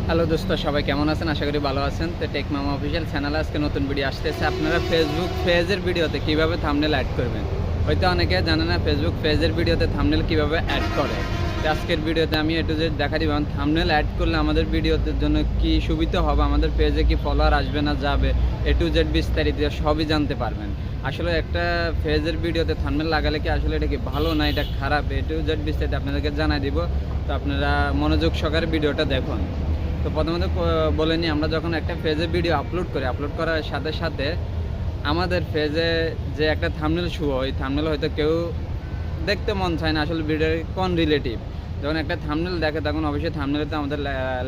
Hello দোস্ত, সবাই কেমন আছেন? আশা করি ভালো আছেন। তো টেক মামা অফিসিয়াল চ্যানেলে আজকে নতুন ভিডিও আসতেছে। আপনারা ফেসবুক পেজের ভিডিওতে কিভাবে থাম্বনেল অ্যাড করবেন, হয়তো অনেকে জানে না ফেসবুক পেজের ভিডিওতে থাম্বনেল কিভাবে অ্যাড করে। তো আজকের ভিডিওতে আমি এ টু জেড দেখা দিব থাম্বনেল অ্যাড করলে আমাদের ভিডিওতে জন্য কি সুবিধা হবে, আমাদের পেজে কি ফলোয়ার আসবে না যাবে, এ টু জেড বিস্তারিত সবই জানতে পারবেন। আসলে একটা পেজের ভিডিওতে থাম্বনেল লাগালে কি আসলে এটা কি ভালো না এটা খারাপ, এ টু জেড বিস্তারিত আপনাদেরকে জানাই দিব। তো আপনারা মনোযোগ সহকারে ভিডিওটা দেখুন। তো প্রথমত বলে নিই, আমরা যখন একটা পেজে ভিডিও আপলোড করার সাথে সাথে আমাদের পেজে যে একটা থাম্বনেল শো হয়, থাম্বনেল হয়তো কেউ দেখতে মন চায় না আসলে ভিডিওর কোন রিলেটিভ। যখন একটা থাম্বনেল দেখে তখন অবশ্যই থাম্বনেলে আমাদের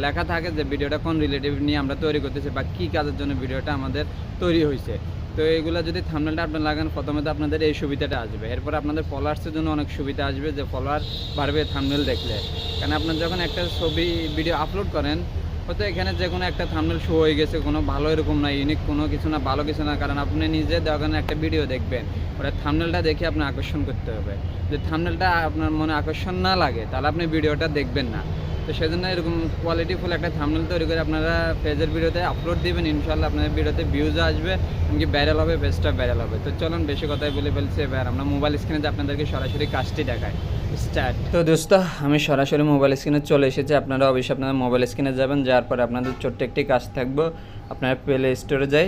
লেখা থাকে যে ভিডিওটা কোন রিলেটিভ নিয়ে আমরা তৈরি করতেছি বা কী কাজের জন্য ভিডিওটা আমাদের তৈরি হয়েছে। তো এইগুলো যদি থাম্বনেলটা আপনার লাগান, প্রথমে তো আপনাদের এই সুবিধাটা আসবে। এরপর আপনাদের ফলোয়ার্সের জন্য অনেক সুবিধা আসবে, যে ফলোয়ার বাড়বে থাম্বনেল দেখলে। কারণ আপনার যখন একটা ছবি ভিডিও আপলোড করেন, হয়তো এখানে যে কোনো একটা থাম্বনেল শো হয়ে গেছে, কোনো ভালো এরকম না, ইউনিক কোনো কিছু না, ভালো কিছু না, কারণ আপনি নিজে যখন একটা ভিডিও দেখবেন ওটা থাম্বনেলটা দেখে আপনার আকর্ষণ করতে হবে। যদি থাম্বনেলটা আপনার মনে আকর্ষণ না লাগে তাহলে আপনি ভিডিওটা দেখবেন না। তো সেজন্য এরকম কোয়ালিটিফুল একটা থাম্বনেল তৈরি করে আপনারা পেজের ভিডিওতে আপলোড দিবেন, ইনশাল্লাহ আপনাদের ভিডিওতে ভিউজ আসবে, এমনকি ভাইরাল হবে, পেজটা ভাইরাল হবে। তো চলুন বেশি কথাই বলে ফেলছি, এবার আমরা মোবাইল স্ক্রিনে যে আপনাদেরকে সরাসরি কাজটি দেখাই। স্টার্ট। তো দোস্ত, আমি সরাসরি মোবাইল স্ক্রিনে চলে এসেছি। আপনারা অবশ্যই আপনাদের মোবাইল স্ক্রিনে যাবেন, যাওয়ার পরে আপনাদের ছোট্ট একটি কাজ থাকবে, আপনারা প্লে স্টোরে যাই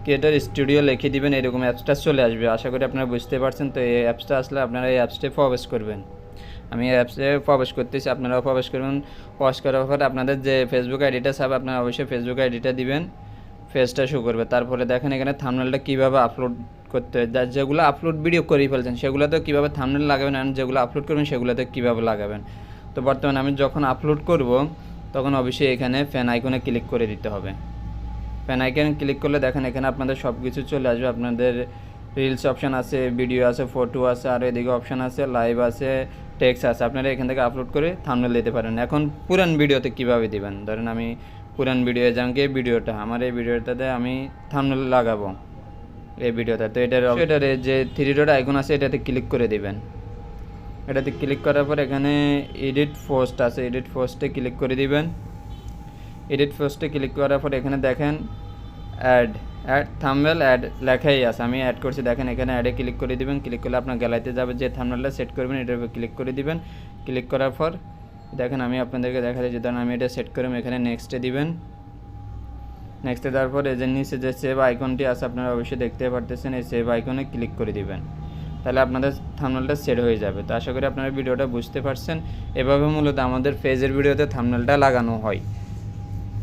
ক্রিয়েটর স্টুডিও লিখে দিবেন, এরকম অ্যাপসটা চলে আসবে। আশা করি আপনারা বুঝতে পারছেন। তো এই অ্যাপসটা আসলে আপনারা এই অ্যাপসটা প্রবেশ করবেন। আমি এই অ্যাপসে প্রবেশ করতেছি, আপনারাও প্রবেশ করবেন। প্রবেশ করার পরে আপনাদের যে ফেসবুক আইডিটা চাবে আপনারা অবশ্যই ফেসবুক আইডিটা দিবেন, পেজটা শো করবে। তারপরে দেখেন এখানে থাম্বনেলটা কীভাবে আপলোড করতে হয়, যেগুলো আপলোড ভিডিও করে ফেলছেন সেগুলোতে কীভাবে থাম্বনেল লাগাবেন, আর যেগুলো আপলোড করবেন সেগুলোতে কীভাবে লাগাবেন। তো বর্তমানে আমি যখন আপলোড করব তখন অবশ্যই এখানে ফ্যান আইকনে ক্লিক করে দিতে হবে। ফ্যান আইকনে ক্লিক করলে দেখেন এখানে আপনাদের সব কিছু চলে আসবে। আপনাদের রিলস অপশান আছে, ভিডিও আছে, ফটো আছে, আর এদিকে অপশান আছে লাইভ আছে, টেক্সট আছে। আপনারা এখান থেকে আপলোড করে থাম্বনেল দিতে পারেন। এখন পুরান ভিডিওতে কীভাবে দিবেন, ধরেন আমি পুরান ভিডিও যাকে ভিডিওটা আমার এই ভিডিওটাতে আমি থাম্বনেল লাগাবো এই ভিডিওটা। তো এটারে যে থ্রি ডট আইকন আছে এটাতে ক্লিক করে দিবেন। এটাতে ক্লিক করার পর এখানে এডিট পোস্ট আছে, এডিট পোস্টে ক্লিক করে দিবেন। এডিট পোস্টে ক্লিক করার পর এখানে দেখেন অ্যাড থাম্বনেল অ্যাড লেখাই আছে, আমি অ্যাড করছি। দেখেন এখানে অ্যাডে ক্লিক করে দিবেন। ক্লিক করলে আপনার গ্যালারিতে যাবে, যে থাম্বনেলটা সেট করবেন এটার উপর ক্লিক করে দিবেন। ক্লিক করার পর দেখেন আমি আপনাদেরকে দেখা দিচ্ছি, ধরুন আমি এটা সেট করলাম, এখানে নেক্সটে দিবেন। নেক্সটে দেওয়ার পর এর নিচে যে সেভ আইকনটি আছে আপনারা অবশ্যই দেখতে পারতেছেন, এই সেভ আইকনে ক্লিক করে দিবেন। তাহলে আপনাদের থাম্বনেলটা সেট হয়ে যাবে। তো আশা করি আপনারা ভিডিওটা বুঝতে পারছেন। এভাবে মূলত আমাদের পেজের ভিডিওতে থাম্বনেলটা লাগানো হয়।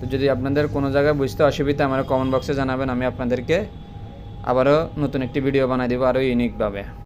তো যদি আপনাদের কোনো জায়গায় বুঝতে অসুবিধা আমার কমেন্ট বক্সে জানাবেন, আমি আপনাদেরকে আবারও নতুন একটি ভিডিও বানিয়ে দেবো আরও ইউনিকভাবে।